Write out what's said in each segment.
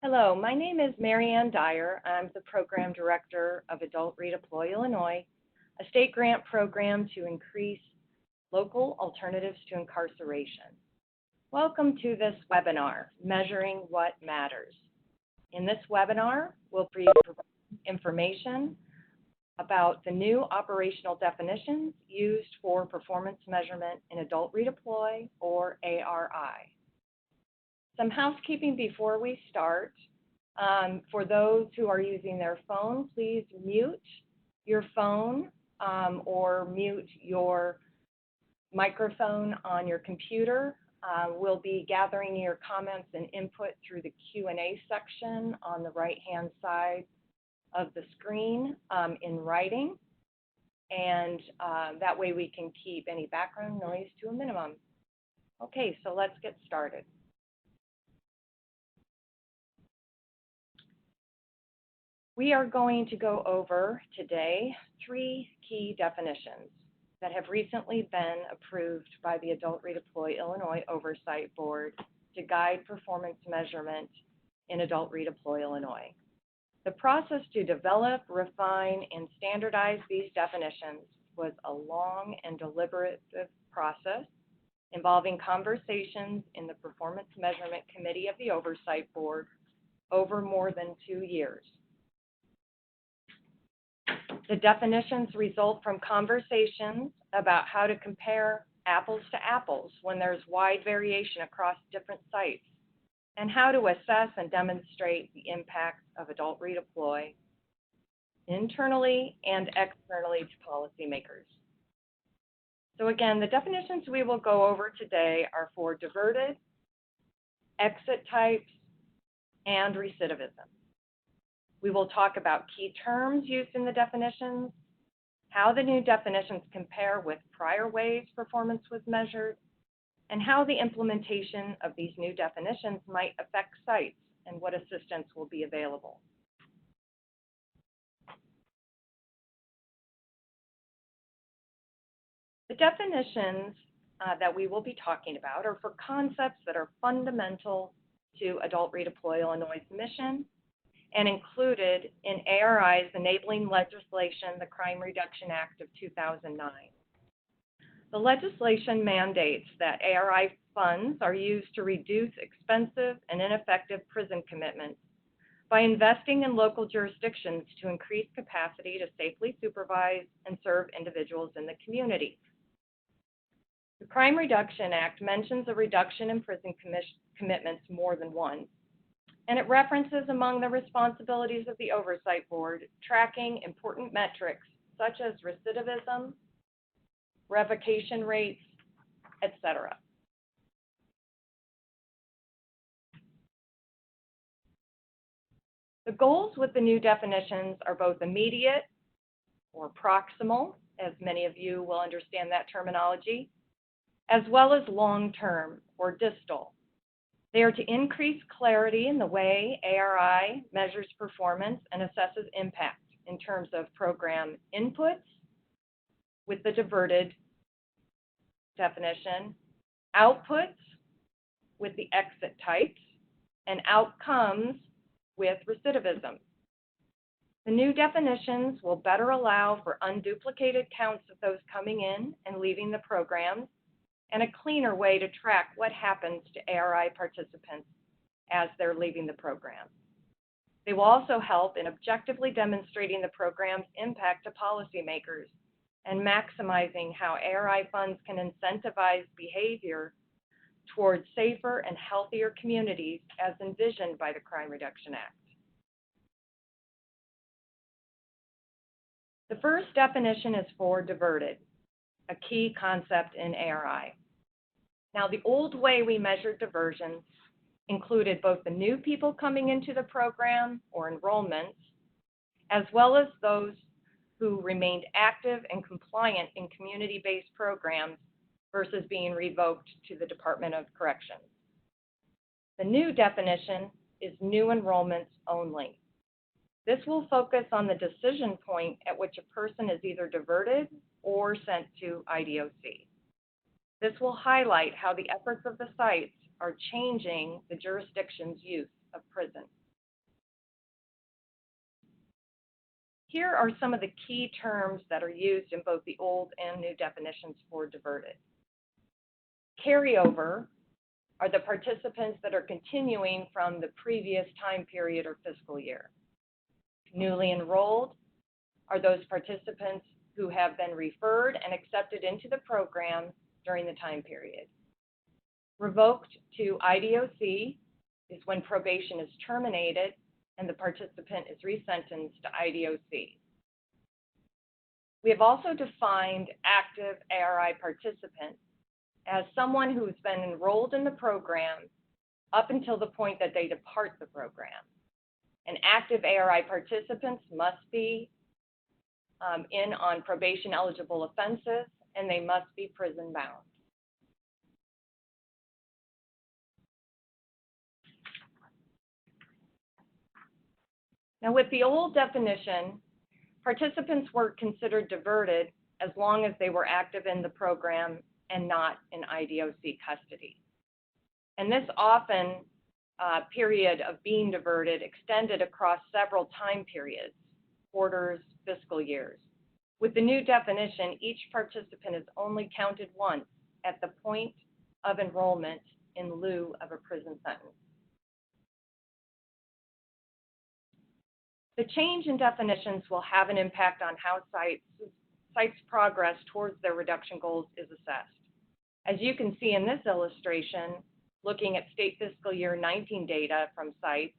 Hello, my name is Marianne Dyer. I'm the Program Director of Adult Redeploy Illinois, a state grant program to increase local alternatives to incarceration. Welcome to this webinar, Measuring What Matters. In this webinar, we'll provide information about the new operational definitions used for performance measurement in adult redeploy, or ARI. Some housekeeping before we start. For those who are using their phone, please mute your phone or mute your microphone on your computer. We'll be gathering your comments and input through the Q&A section on the right-hand side of the screen in writing, and that way we can keep any background noise to a minimum. Okay, so let's get started. We are going to go over today 3 key definitions that have recently been approved by the Adult Redeploy Illinois Oversight Board to guide performance measurement in Adult Redeploy Illinois. The process to develop, refine, and standardize these definitions was a long and deliberative process involving conversations in the Performance Measurement Committee of the Oversight Board over more than 2 years. The definitions result from conversations about how to compare apples to apples when there's wide variation across different sites, and how to assess and demonstrate the impacts of adult redeploy internally and externally to policymakers. So again, the definitions we will go over today are for diverted, exit types, and recidivism. We will talk about key terms used in the definitions, how the new definitions compare with prior ways performance was measured, and how the implementation of these new definitions might affect sites and what assistance will be available. The definitions that we will be talking about are for concepts that are fundamental to Adult Redeploy Illinois' mission and included in ARI's enabling legislation, the Crime Reduction Act of 2009. The legislation mandates that ARI funds are used to reduce expensive and ineffective prison commitments by investing in local jurisdictions to increase capacity to safely supervise and serve individuals in the community. The Crime Reduction Act mentions a reduction in prison commitments more than once, and it references among the responsibilities of the Oversight Board tracking important metrics such as recidivism, revocation rates, etc. The goals with the new definitions are both immediate or proximal, as many of you will understand that terminology, as well as long-term or distal. They are to increase clarity in the way ARI measures performance and assesses impact in terms of program inputs with the diverted definition, outputs with the exit types, and outcomes with recidivism. The new definitions will better allow for unduplicated counts of those coming in and leaving the programs, and a cleaner way to track what happens to ARI participants as they're leaving the program. They will also help in objectively demonstrating the program's impact to policymakers and maximizing how ARI funds can incentivize behavior towards safer and healthier communities as envisioned by the Crime Reduction Act. The first definition is for diverted, a key concept in ARI. Now, the old way we measured diversions included both the new people coming into the program or enrollments, as well as those who remained active and compliant in community-based programs versus being revoked to the Department of Corrections. The new definition is new enrollments only. This will focus on the decision point at which a person is either diverted or sent to IDOC. This will highlight how the efforts of the sites are changing the jurisdiction's use of prison Here are some of the key terms that are used in both the old and new definitions for diverted. Carryover are the participants that are continuing from the previous time period or fiscal year. Newly enrolled are those participants who have been referred and accepted into the program during the time period. Revoked to IDOC is when probation is terminated and the participant is resentenced to IDOC. We have also defined active ARI participants as someone who's been enrolled in the program up until the point that they depart the program. And active ARI participants must be in on probation eligible offenses, and they must be prison bound. Now, with the old definition, participants were considered diverted as long as they were active in the program and not in IDOC custody. And this often period of being diverted extended across several time periods, quarters, fiscal years. With the new definition, each participant is only counted once at the point of enrollment in lieu of a prison sentence. The change in definitions will have an impact on how sites' progress towards their reduction goals is assessed. As you can see in this illustration, looking at state fiscal year 19 data from sites,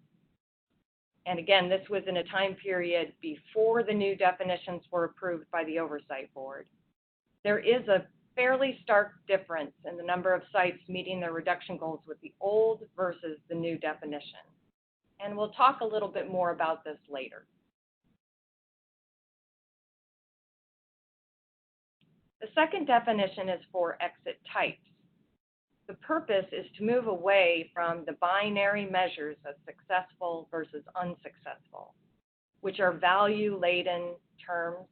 and again, this was in a time period before the new definitions were approved by the Oversight Board, there is a fairly stark difference in the number of sites meeting their reduction goals with the old versus the new definition. And we'll talk a little bit more about this later. The second definition is for exit types. The purpose is to move away from the binary measures of successful versus unsuccessful, which are value-laden terms,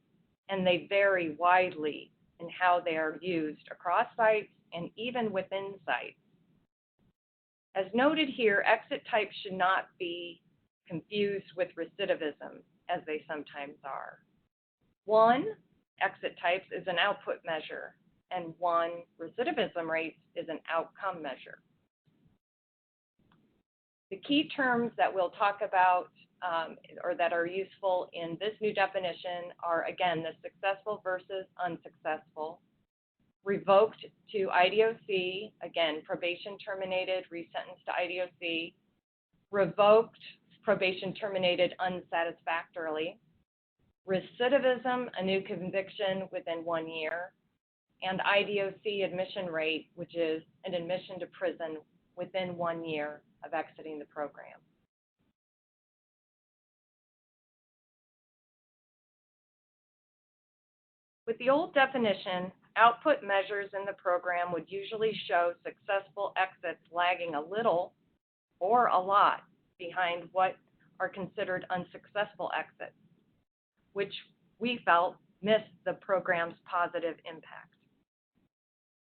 and they vary widely in how they are used across sites and even within sites. As noted here, exit types should not be confused with recidivism, as they sometimes are. One, exit types is an output measure, and one, recidivism rates is an outcome measure. The key terms that we'll talk about or that are useful in this new definition are, again, the successful versus unsuccessful, revoked to IDOC, again, probation terminated, resentenced to IDOC, revoked, probation terminated unsatisfactorily, recidivism, a new conviction within 1 year, and IDOC admission rate, which is an admission to prison within 1 year of exiting the program. With the old definition, output measures in the program would usually show successful exits lagging a little or a lot behind what are considered unsuccessful exits, which we felt missed the program's positive impact.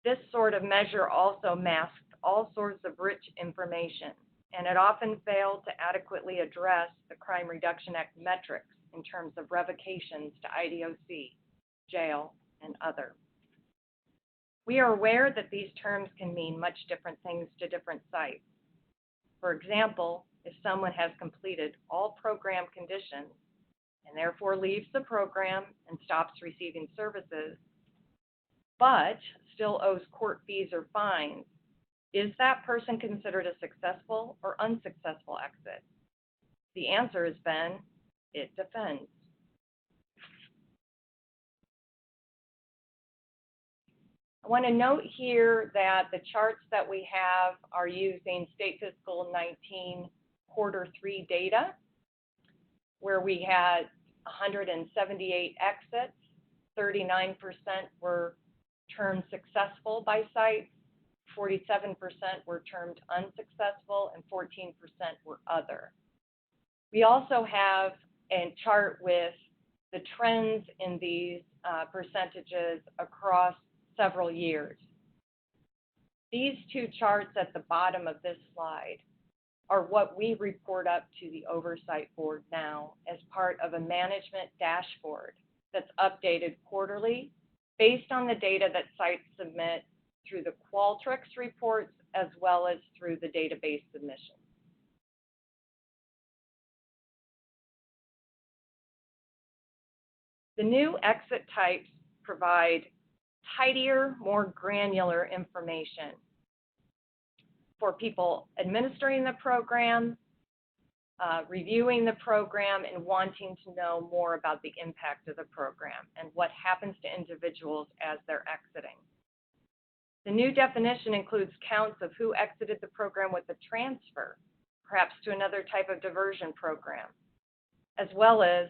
This sort of measure also masked all sorts of rich information, and it often failed to adequately address the Crime Reduction Act metrics in terms of revocations to IDOC, jail, and other. We are aware that these terms can mean much different things to different sites. For example, if someone has completed all program conditions and therefore leaves the program and stops receiving services, but still owes court fees or fines, is that person considered a successful or unsuccessful exit? The answer has been, it depends. I want to note here that the charts that we have are using state fiscal 19 quarter 3 data, where we had 178 exits, 39% were termed successful by sites, 47% were termed unsuccessful, and 14% were other. We also have a chart with the trends in these percentages across several years. These two charts at the bottom of this slide are what we report up to the Oversight Board now as part of a management dashboard that's updated quarterly based on the data that sites submit through the Qualtrics reports as well as through the database submissions. The new exit types provide tidier, more granular information for people administering the program, reviewing the program, and wanting to know more about the impact of the program and what happens to individuals as they're exiting. The new definition includes counts of who exited the program with a transfer, perhaps to another type of diversion program, as well as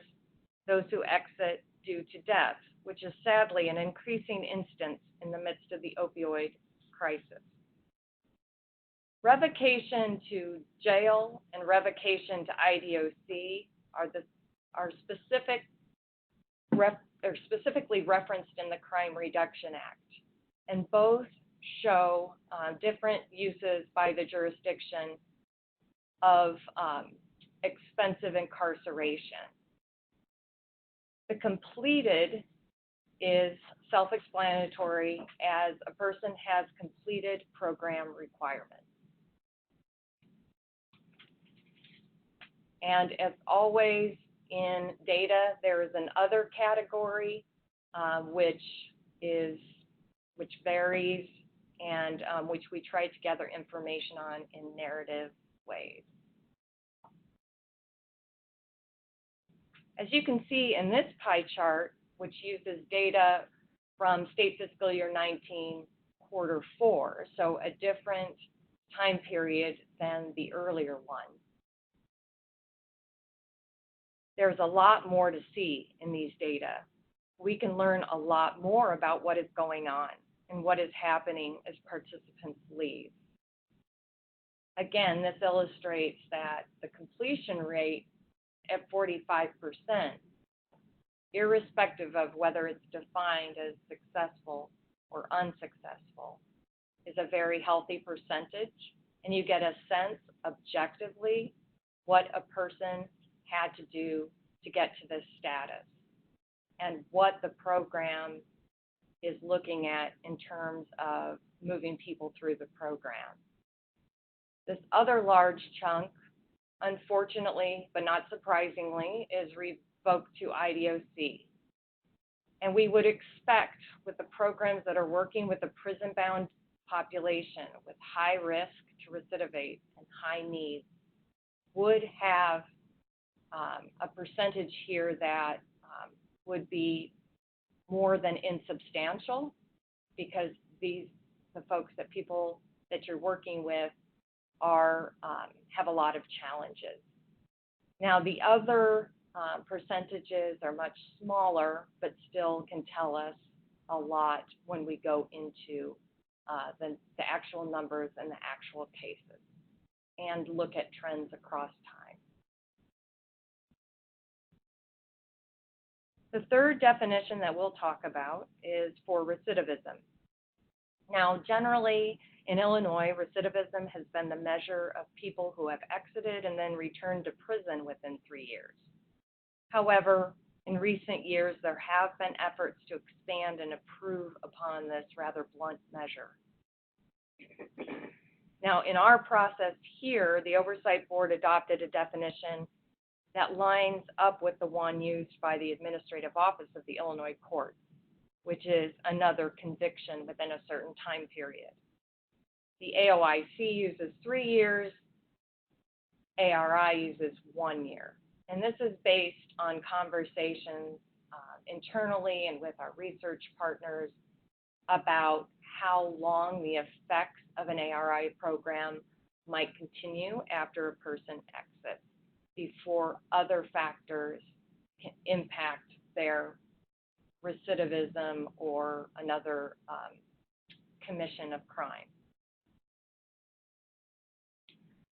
those who exit due to death, which is sadly an increasing instance in the midst of the opioid crisis. Revocation to jail and revocation to IDOC are specifically referenced in the Crime Reduction Act, and both show different uses by the jurisdiction of expensive incarceration. The completed is self-explanatory, as a person has completed program requirements. And as always in data, there is an other category which varies and which we try to gather information on in narrative ways. As you can see in this pie chart, which uses data from state fiscal year 19, quarter 4, so a different time period than the earlier one. There's a lot more to see in these data. We can learn a lot more about what is going on and what is happening as participants leave. Again, this illustrates that the completion rate at 45%, irrespective of whether it's defined as successful or unsuccessful, is a very healthy percentage, and you get a sense objectively what a person had to do to get to this status and what the program is looking at in terms of moving people through the program. This other large chunk, unfortunately, but not surprisingly, is revoked to IDOC. And we would expect with the programs that are working with a prison-bound population with high risk to recidivate and high needs would have a percentage here that would be more than insubstantial, because the folks that you're working with are have a lot of challenges. Now, the other percentages are much smaller, but still can tell us a lot when we go into the actual numbers and the actual cases and look at trends across time. The third definition that we'll talk about is for recidivism. Now, generally in Illinois, recidivism has been the measure of people who have exited and then returned to prison within 3 years. However, in recent years, there have been efforts to expand and improve upon this rather blunt measure. Now, in our process here, the Oversight Board adopted a definition that lines up with the one used by the Administrative Office of the Illinois Courts, which is another conviction within a certain time period. The AOIC uses 3 years, ARI uses 1 year. And this is based on conversations internally and with our research partners about how long the effects of an ARI program might continue after a person exits before other factors can impact their recidivism or another commission of crime.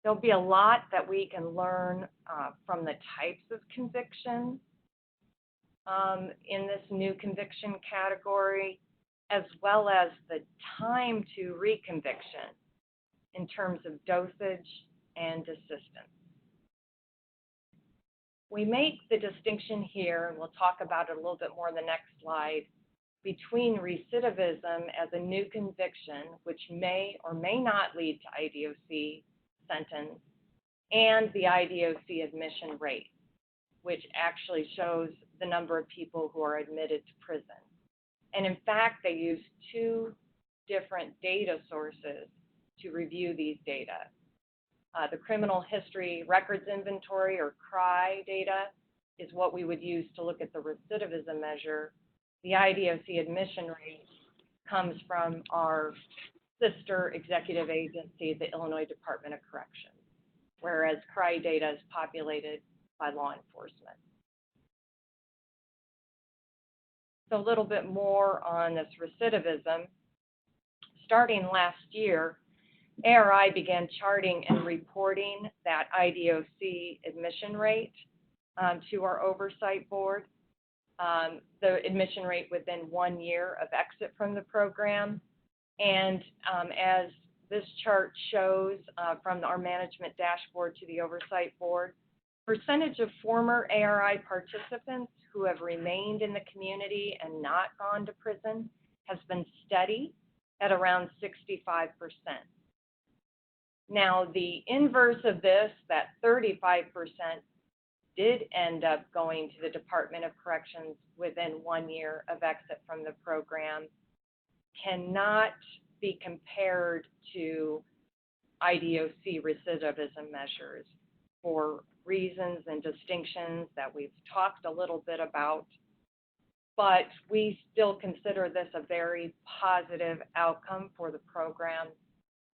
There'll be a lot that we can learn from the types of conviction in this new conviction category, as well as the time to reconviction in terms of dosage and assistance. We make the distinction here, and we'll talk about it a little bit more in the next slide, between recidivism as a new conviction, which may or may not lead to IDOC sentence, and the IDOC admission rate, which actually shows the number of people who are admitted to prison. And in fact, they use two different data sources to review these data. The criminal history records inventory, or CRI data, is what we would use to look at the recidivism measure. The IDOC admission rate comes from our sister executive agency, the Illinois Department of Corrections, whereas CRI data is populated by law enforcement. So a little bit more on this recidivism. Starting last year, ARI began charting and reporting that IDOC admission rate to our oversight board, the admission rate within 1 year of exit from the program. And as this chart shows from our management dashboard to the oversight board, percentage of former ARI participants who have remained in the community and not gone to prison has been steady at around 65%. Now, the inverse of this, that 35%, did end up going to the Department of Corrections within 1 year of exit from the program, cannot be compared to IDOC recidivism measures for reasons and distinctions that we've talked a little bit about, but we still consider this a very positive outcome for the program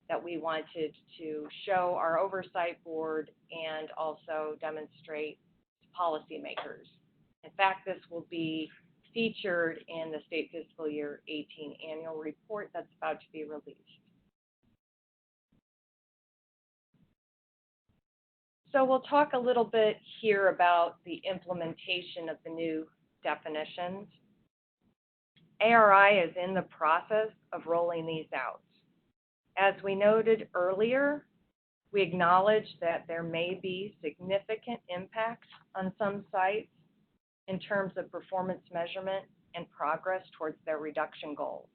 that we wanted to show our oversight board and also demonstrate to policymakers. In fact, this will be featured in the state fiscal year 18 annual report that's about to be released. So we'll talk a little bit here about the implementation of the new definitions. ARI is in the process of rolling these out. As we noted earlier, we acknowledge that there may be significant impacts on some sites in terms of performance measurement and progress towards their reduction goals.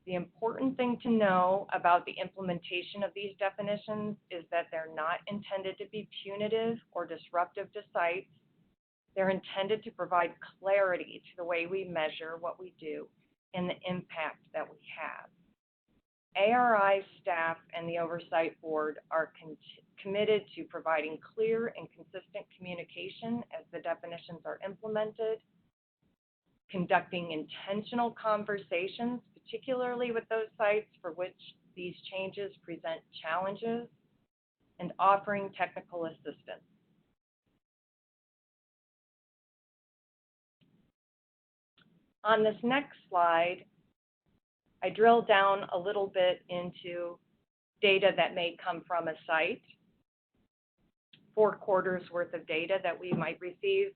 The important thing to know about the implementation of these definitions is that they're not intended to be punitive or disruptive to sites. They're intended to provide clarity to the way we measure what we do and the impact that we have. ARI staff and the Oversight Board are committed to providing clear and consistent communication as the definitions are implemented, conducting intentional conversations, particularly with those sites for which these changes present challenges, and offering technical assistance. On this next slide, I drill down a little bit into data that may come from a site, 4 quarters worth of data that we might receive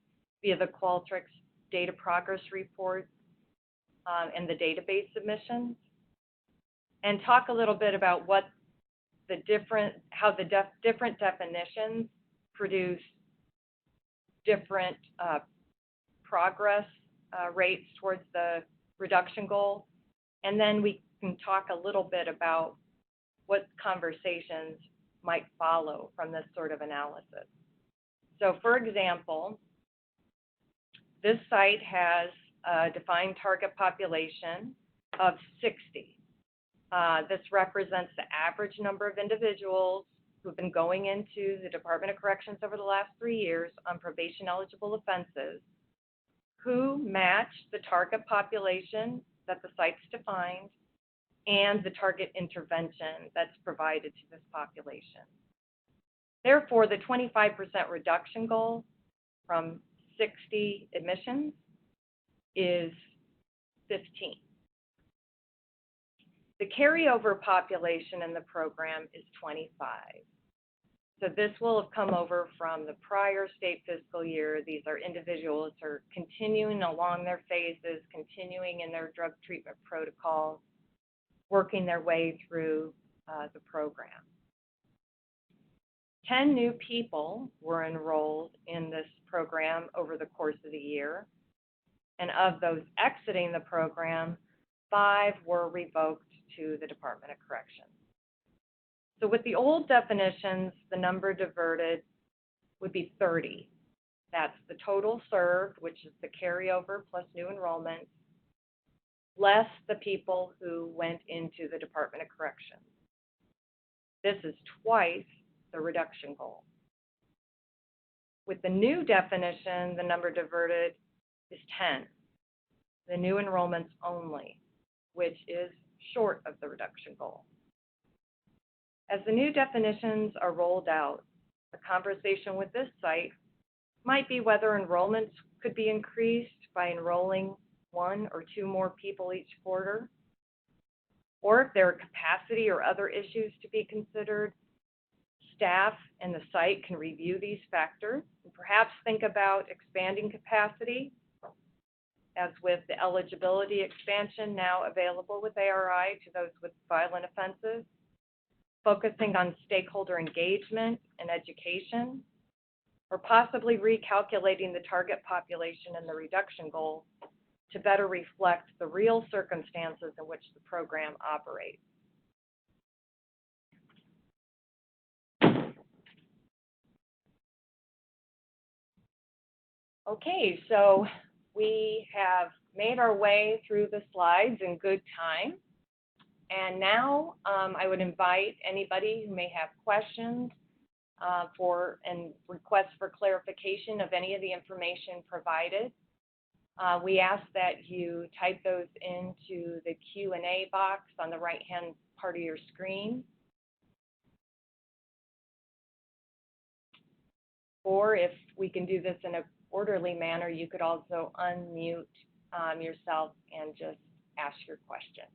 via the Qualtrics data progress report and the database submissions, and talk a little bit about what the different definitions produce different progress rates towards the reduction goal. And then we can talk a little bit about what conversations might follow from this sort of analysis. So for example, this site has a defined target population of 60. This represents the average number of individuals who've been going into the Department of Corrections over the last 3 years on probation eligible offenses who match the target population that the site's defined and the target intervention that's provided to this population. Therefore, the 25% reduction goal from 60 admissions is 15. The carryover population in the program is 25. So this will have come over from the prior state fiscal year. These are individuals who are continuing along their phases, continuing in their drug treatment protocols, working their way through the program. 10 new people were enrolled in this program over the course of the year, and of those exiting the program, 5 were revoked to the Department of Corrections. So with the old definitions, the number diverted would be 30. That's the total served, which is the carryover plus new enrollments, less the people who went into the Department of Corrections. This is twice the reduction goal. With the new definition, the number diverted is 10, the new enrollments only, which is short of the reduction goal. As the new definitions are rolled out, a conversation with this site might be whether enrollments could be increased by enrolling 1 or 2 more people each quarter, or if there are capacity or other issues to be considered. Staff and the site can review these factors and perhaps think about expanding capacity, as with the eligibility expansion now available with ARI to those with violent offenses, focusing on stakeholder engagement and education, or possibly recalculating the target population and the reduction goal to better reflect the real circumstances in which the program operates. Okay, so we have made our way through the slides in good time. And now I would invite anybody who may have questions and requests for clarification of any of the information provided. We ask that you type those into the Q&A box on the right-hand part of your screen. Or if we can do this in an orderly manner, you could also unmute yourself and just ask your question.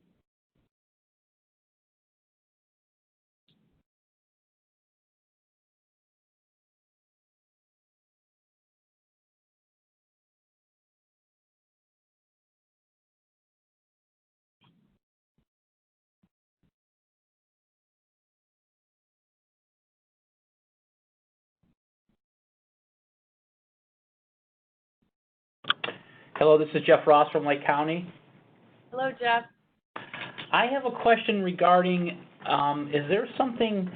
Hello, this is Jeff Ross from Lake County. Hello, Jeff. I have a question regarding, is there something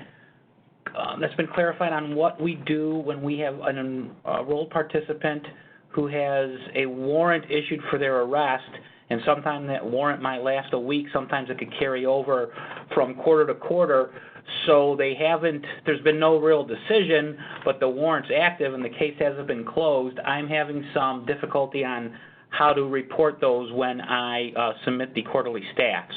that's been clarified on what we do when we have an enrolled participant who has a warrant issued for their arrest, and sometimes that warrant might last a week, sometimes it could carry over from quarter to quarter, so they haven't, there's been no real decision, but the warrant's active and the case hasn't been closed. I'm having some difficulty on how to report those when I submit the quarterly stats.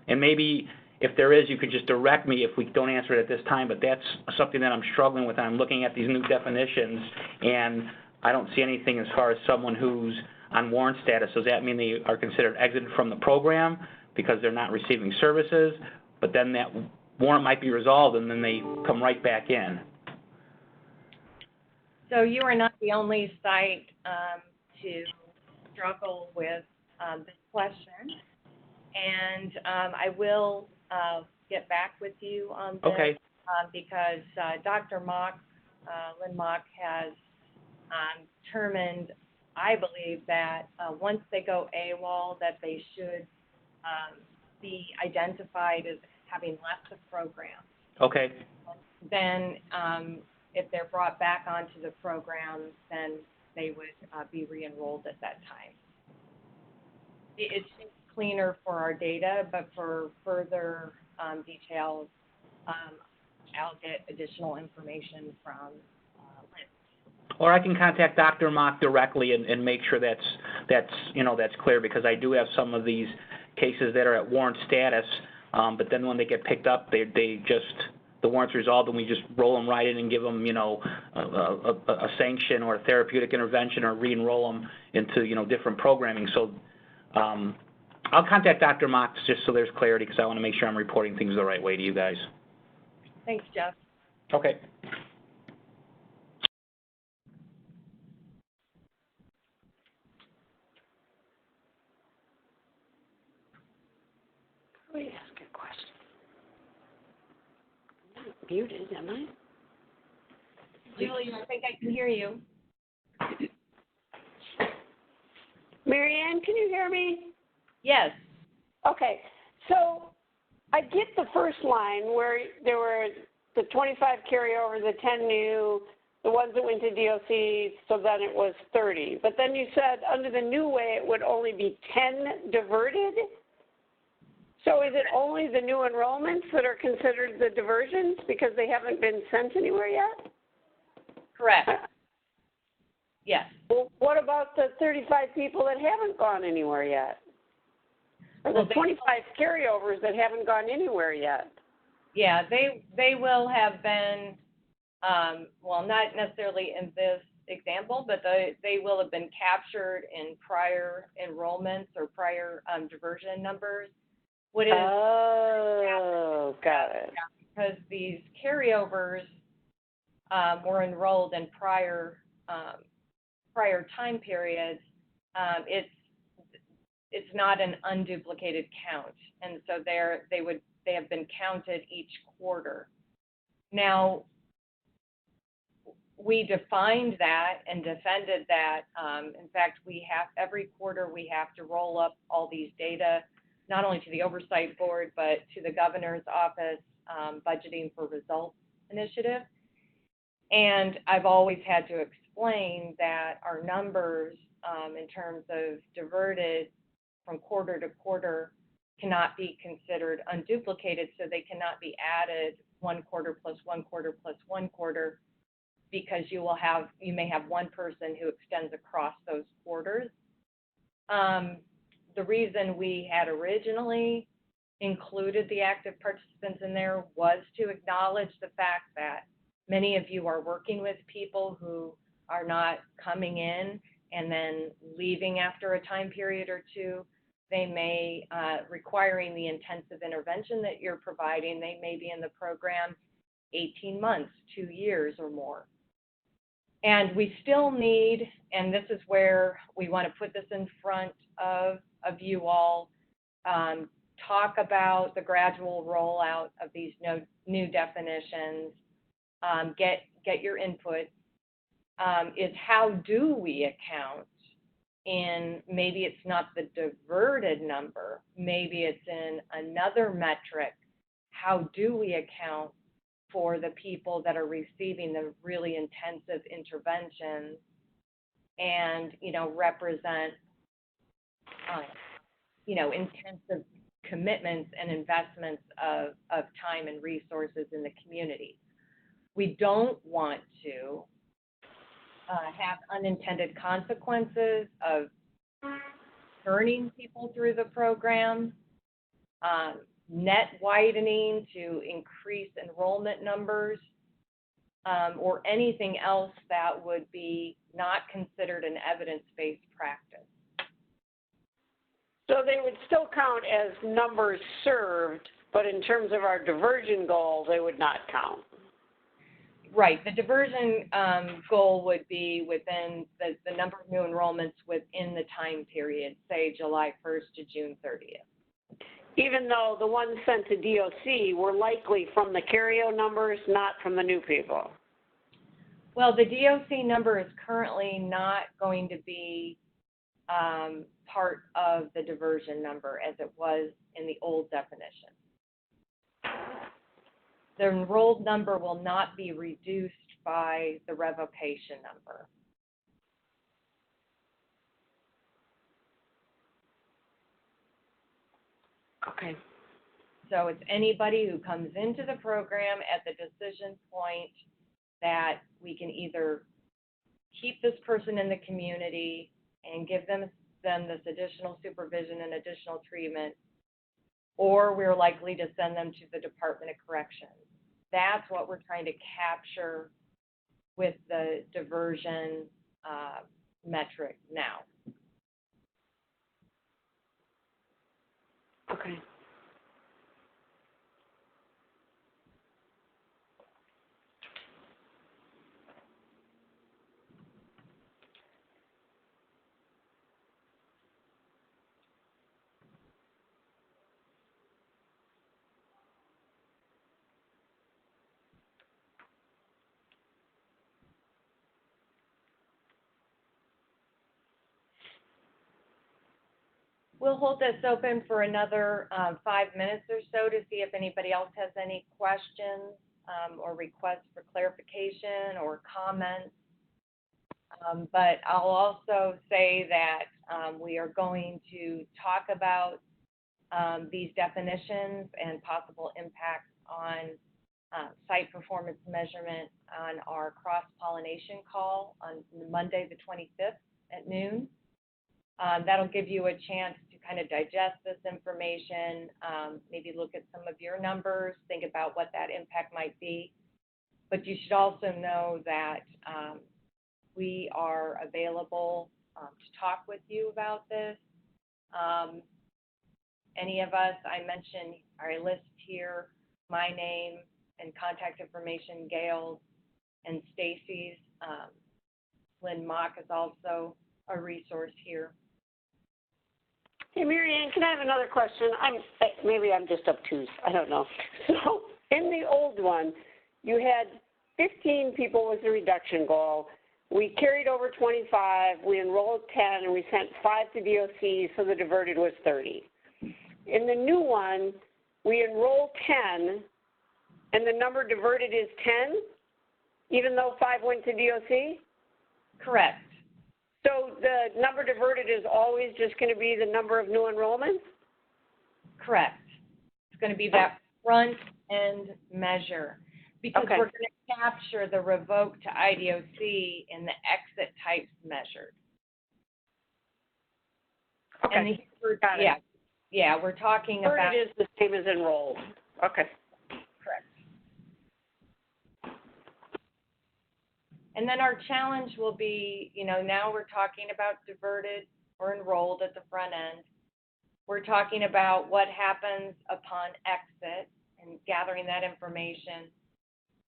And maybe if there is, you could just direct me if we don't answer it at this time, but that's something that I'm struggling with. I'm looking at these new definitions, and I don't see anything as far as someone who's on warrant status. Does that mean they are considered exited from the program because they're not receiving services, but then that warrant might be resolved and then they come right back in? So you are not the only site to struggle with this question, and I will get back with you on this. Okay. Because Dr. Mock, Lynn Mock, has determined, I believe, that once they go AWOL, that they should be identified as having left the program. Okay. Then if they're brought back onto the program, then they would be re-enrolled at that time. It's cleaner for our data, but for further details, I'll get additional information from Lynn. Or I can contact Dr. Mock directly and make sure that's clear, because I do have some of these cases that are at warrant status, but then when they get picked up, they just, the warrant's resolved and we just roll them right in and give them, a sanction or a therapeutic intervention or re-enroll them into, different programming. So I'll contact Dr. Mock just so there's clarity, because I want to make sure I'm reporting things the right way to you guys. Thanks, Jeff. Okay. Let me ask a question. I'm not muted, am I? Julie, I think I can hear you. Marianne, can you hear me? Yes. Okay, so I get the first line where there were the 25 carryover, the 10 new, the ones that went to DOC, so then it was 30. But then you said under the new way it would only be 10 diverted? So is it only the new enrollments that are considered the diversions because they haven't been sent anywhere yet? Correct. Yes. Well, what about the 35 people that haven't gone anywhere yet? Or the 25 carryovers that haven't gone anywhere yet? Yeah, they will have been, well, not necessarily in this example, but they will have been captured in prior enrollments or prior diversion numbers. What is oh, got it. because these carryovers were enrolled in prior time periods, it's not an unduplicated count, and so they have been counted each quarter. Now, we defined that and defended that. In fact, every quarter we have to roll up all these data, not only to the oversight board, but to the governor's office budgeting for results initiative. And I've always had to explain that our numbers in terms of diverted from quarter to quarter cannot be considered unduplicated, so they cannot be added 1 quarter plus 1 quarter plus 1 quarter, because you may have one person who extends across those quarters. The reason we had originally included the active participants in there was to acknowledge the fact that many of you are working with people who are not coming in and then leaving after a time period or two. They may, requiring the intensive intervention that you're providing, they may be in the program 18 months, 2 years or more. And we still need, and this is where we want to put this in front of you all, talk about the gradual rollout of these new definitions, get your input, is how do we account in, maybe it's not the diverted number, maybe it's in another metric, how do we account for the people that are receiving the really intensive interventions and, represent, intensive commitments and investments of time and resources in the community. We don't want to have unintended consequences of turning people through the program, net widening to increase enrollment numbers, or anything else that would be not considered an evidence-based practice. So they would still count as numbers served, but in terms of our diversion goal, they would not count. Right. The diversion goal would be within the number of new enrollments within the time period, say July 1st to June 30th. Even though the ones sent to DOC were likely from the carryover numbers, not from the new people. Well, the DOC number is currently not going to be part of the diversion number as it was in the old definition. The enrolled number will not be reduced by the revocation number. Okay. So it's anybody who comes into the program at the decision point that we can either keep this person in the community and give them this additional supervision and additional treatment, or we're likely to send them to the Department of Corrections. That's what we're trying to capture with the diversion metric now. Okay. We'll hold this open for another 5 minutes or so to see if anybody else has any questions or requests for clarification or comments. But I'll also say that we are going to talk about these definitions and possible impacts on site performance measurement on our cross-pollination call on Monday the 25th at noon. That'll give you a chance to kind of digest this information, maybe look at some of your numbers, think about what that impact might be. But you should also know that we are available to talk with you about this. Any of us, I mentioned, I list here my name and contact information, Gail's and Stacy's. Lynn Mock is also a resource here. Hey, Mary Ann, can I have another question? Maybe I'm just obtuse. I don't know. So in the old one, you had 15 people was the reduction goal. We carried over 25. We enrolled 10, and we sent 5 to DOC, so the diverted was 30. In the new one, we enrolled 10, and the number diverted is 10, even though 5 went to DOC? Correct. So the number diverted is always just going to be the number of new enrollments? Correct. It's going to be that front end measure because we're going to capture the revoke to IDOC in the exit types measured. Okay. And we're talking about. Diverted is the same as enrolled. Okay. Correct. And then our challenge will be, now we're talking about diverted or enrolled at the front end. We're talking about what happens upon exit and gathering that information.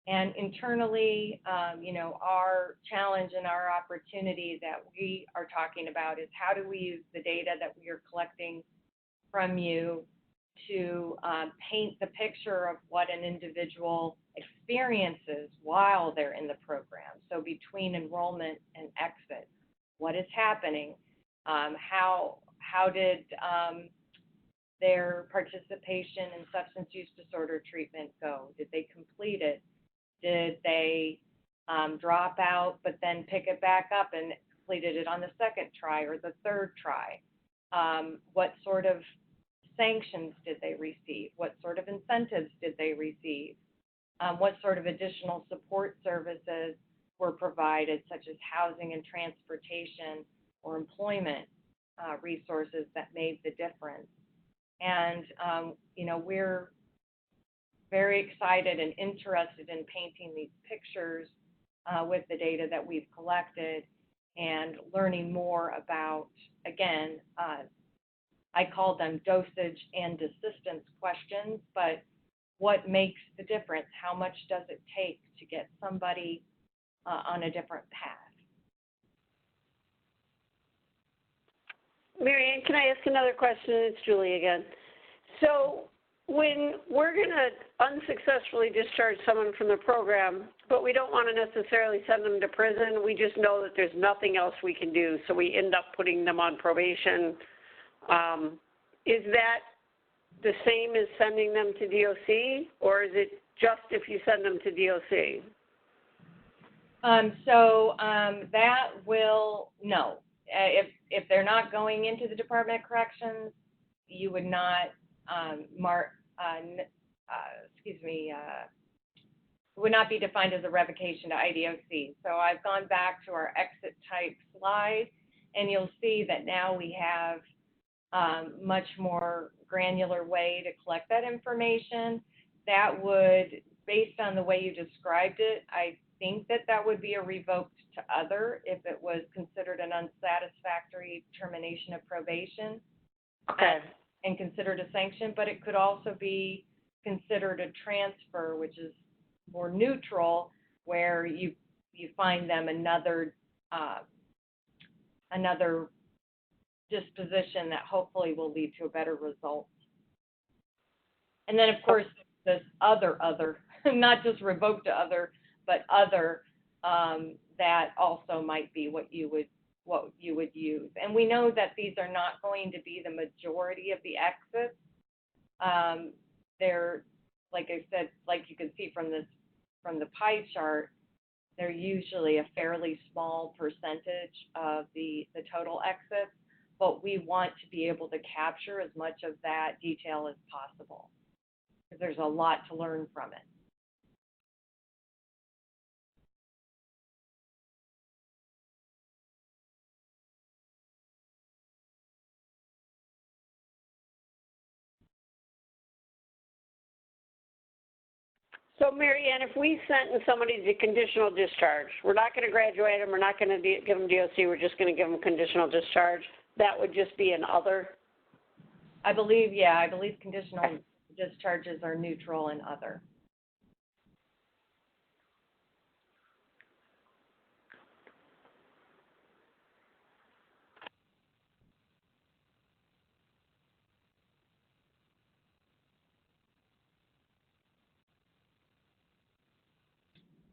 And internally, our challenge and our opportunity that we are talking about is how do we use the data that we are collecting from you to paint the picture of what an individual experiences while they're in the program. So between enrollment and exit, what is happening? How did their participation in substance use disorder treatment go? Did they complete it? Did they drop out but then pick it back up and completed it on the second try or the third try? What sort of sanctions did they receive? What sort of incentives did they receive? What sort of additional support services were provided, such as housing and transportation or employment resources that made the difference? And, we're very excited and interested in painting these pictures with the data that we've collected and learning more about, again, I call them dosage and desistance questions, but what makes the difference? How much does it take to get somebody on a different path? Mary Ann, can I ask another question? It's Julie again. So when we're going to unsuccessfully discharge someone from the program, but we don't want to necessarily send them to prison, we just know that there's nothing else we can do, so we end up putting them on probation. Is that the same as sending them to DOC, or is it just if you send them to DOC? That will, no. If they're not going into the Department of Corrections, you would not would not be defined as a revocation to IDOC. So I've gone back to our exit type slide, and you'll see that now we have much more granular way to collect that information. That would, based on the way you described it, I think that would be a revoked to other if it was considered an unsatisfactory termination of probation. Okay. And considered a sanction, but it could also be considered a transfer, which is more neutral, where you find them another disposition that hopefully will lead to a better result. And then, of course, this other, not just revoked to other, but other, that also might be what you would what you would use. And we know that these are not going to be the majority of the exits. They're, like I said, like you can see from the pie chart, they're usually a fairly small percentage of the total exits, but we want to be able to capture as much of that detail as possible, because there's a lot to learn from it. So, Mary Ann, if we sentence somebody to conditional discharge, we're not going to graduate them, we're not going to give them DOC, we're just going to give them conditional discharge. That would just be an other? I believe conditional discharges are neutral and other.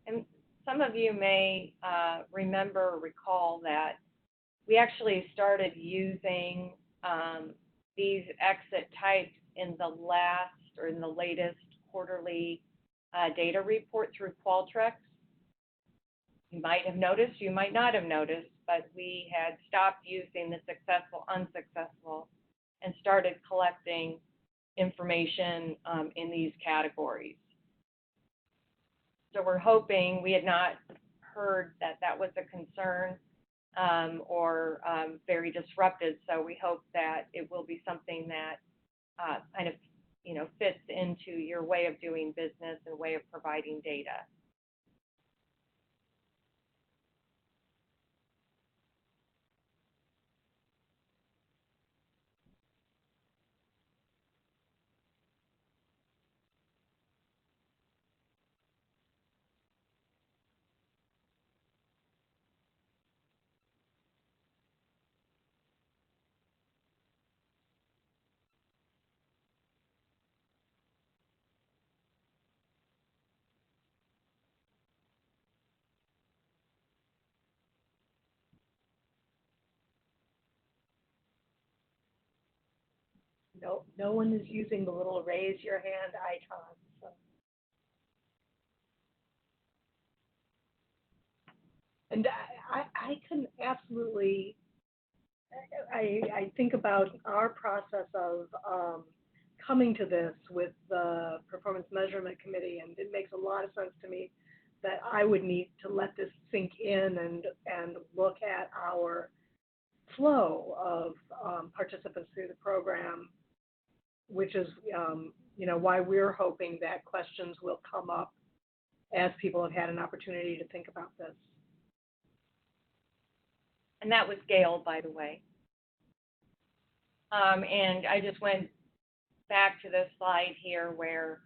And some of you may remember or recall that we actually started using these exit types in the latest quarterly data report through Qualtrics. You might have noticed, you might not have noticed, but we had stopped using the successful, unsuccessful, and started collecting information in these categories. So we're hoping, we had not heard that that was a concern or very disruptive, so we hope that it will be something that kind of, fits into your way of doing business and way of providing data. No one is using the little raise your hand icon. So. And I can absolutely, I think about our process of coming to this with the Performance Measurement Committee, and it makes a lot of sense to me that I would need to let this sink in and look at our flow of participants through the program, which is, why we're hoping that questions will come up as people have had an opportunity to think about this. And that was Gail, by the way. And I just went back to this slide here where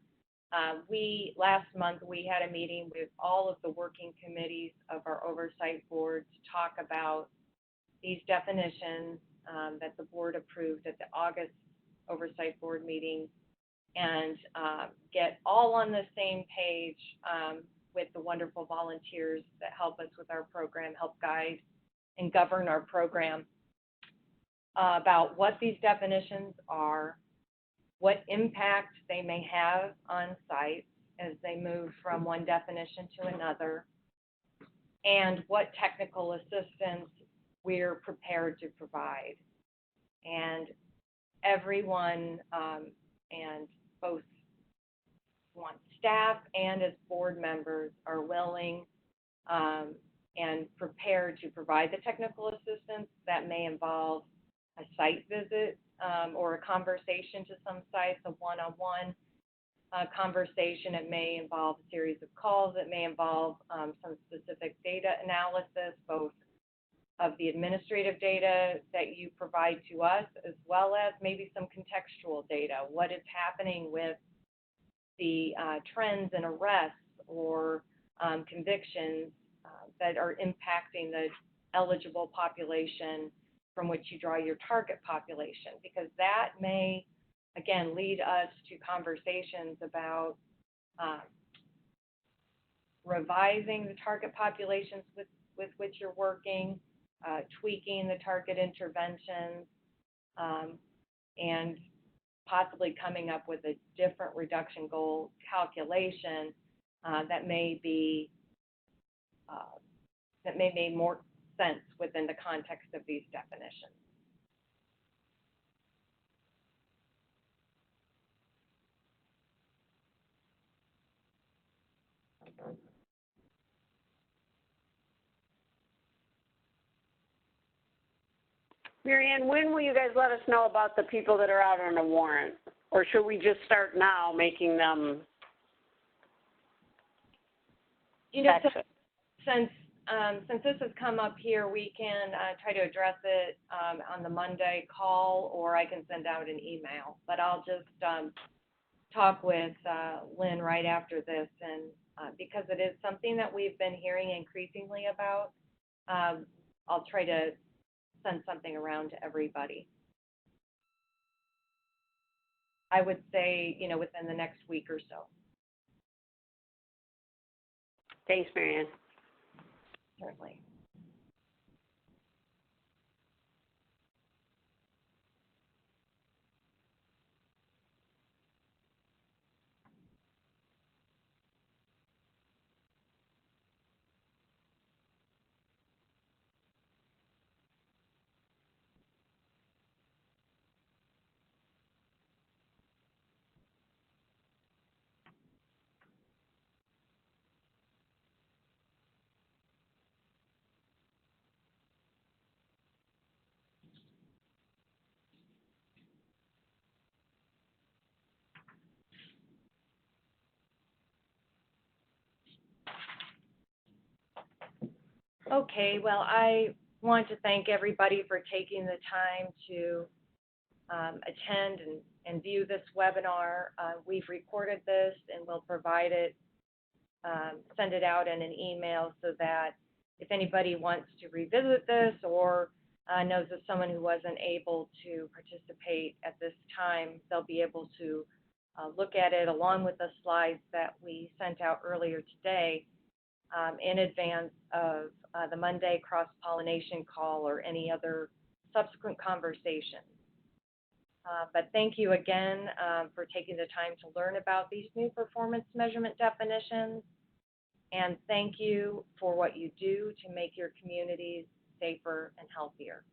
last month we had a meeting with all of the working committees of our oversight board to talk about these definitions that the board approved at the August oversight board meeting, and get all on the same page with the wonderful volunteers that help us with our program, help guide and govern our program, about what these definitions are, what impact they may have on sites as they move from one definition to another, and what technical assistance we're prepared to provide. And everyone, and both staff and as board members, are willing and prepared to provide the technical assistance that may involve a site visit or a conversation to some sites, a one-on-one conversation. It may involve a series of calls. It may involve some specific data analysis, both of the administrative data that you provide to us, as well as maybe some contextual data. What is happening with the trends in arrests or convictions that are impacting the eligible population from which you draw your target population, because that may, again, lead us to conversations about revising the target populations with which you're working, tweaking the target interventions, and possibly coming up with a different reduction goal calculation that may make more sense within the context of these definitions. Marianne, when will you guys let us know about the people that are out on a warrant? Or should we just start now making them You know, exit? since this has come up here, we can try to address it on the Monday call, or I can send out an email. But I'll just talk with Lynn right after this, and because it is something that we've been hearing increasingly about, I'll try to send something around to everybody. I would say, you know, within the next week or so. Thanks, Marianne. Certainly. Okay, well, I want to thank everybody for taking the time to attend and view this webinar. We've recorded this and we'll provide it, send it out in an email so that if anybody wants to revisit this or knows of someone who wasn't able to participate at this time, they'll be able to look at it along with the slides that we sent out earlier today in advance of the Monday cross-pollination call or any other subsequent conversations. But thank you again for taking the time to learn about these new performance measurement definitions, and thank you for what you do to make your communities safer and healthier.